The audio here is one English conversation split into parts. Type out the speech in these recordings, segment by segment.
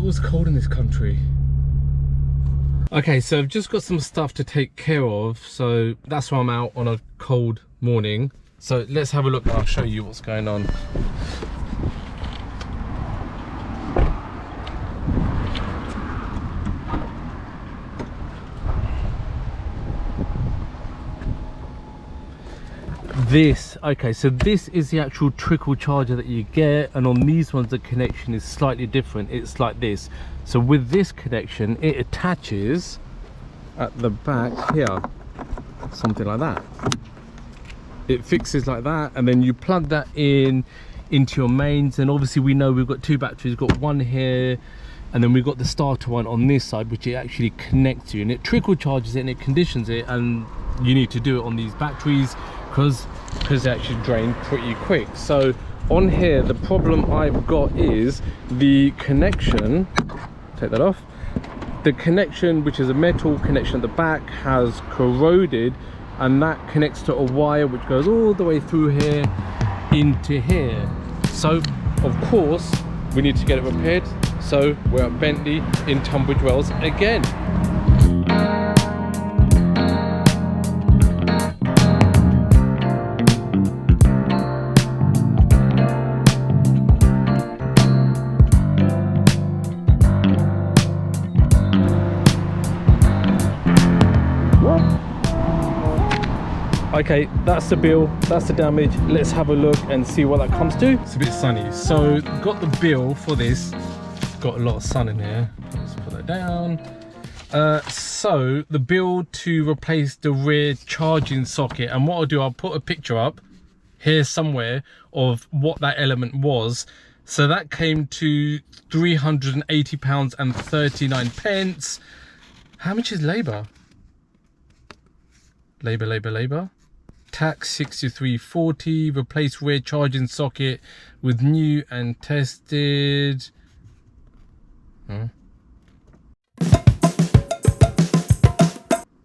always cold in this country. Okay, so I've just got some stuff to take care of, so that's why I'm out on a cold morning. So let's have a look and I'll show you what's going on. Okay, so this is the actual trickle charger that you get, and on these ones the connection is slightly different. It's like this. So with this connection, it attaches at the back here, something like that. It fixes like that, and then you plug that in into your mains. And obviously we know we've got two batteries. We've got one here, and then we've got the starter one on this side, which it actually connects to, and it trickle charges it and it conditions it. And you need to do it on these batteries because they actually drain pretty quick. So on here, the problem I've got is the connection, take that off, the connection, which is a metal connection at the back, has corroded, and that connects to a wire which goes all the way through here into here. So of course we need to get it repaired. So we're at Bentley in Tunbridge Wells again. Okay, that's the bill, that's the damage. Let's have a look and see what that comes to. It's a bit sunny, so got the bill for this. Got a lot of sun in here. Let's put that down. So the bill to replace the rear charging socket, and what I'll do, I'll put a picture up here somewhere of what that element was. So that came to £380 and 39 pence. How much is labour? Labour. Tax 63.40. Replace rear charging socket with new and tested.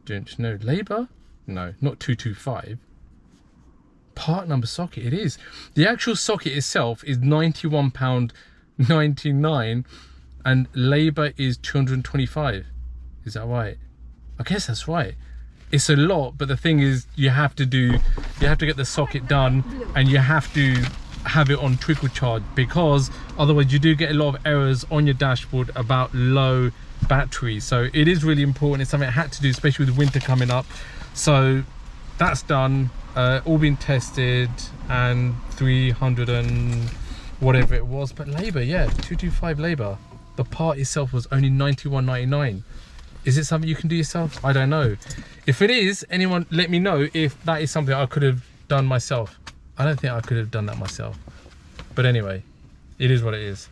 Don't know. Labour? No, not 225. Part number socket, it is. The actual socket itself is £91.99 and labour is 225. Is that right? I guess that's right. It's a lot, but the thing is, you have to get the socket done, and you have to have it on trickle charge, because otherwise you do get a lot of errors on your dashboard about low battery. So it is really important. It's something I had to do, especially with winter coming up. So that's done, all been tested, and 300 and whatever it was. But labour, yeah, 225 labour. The part itself was only £91.99. Is it something you can do yourself? I don't know. If it is, anyone let me know if that is something I could have done myself. I don't think I could have done that myself. But anyway, it is what it is.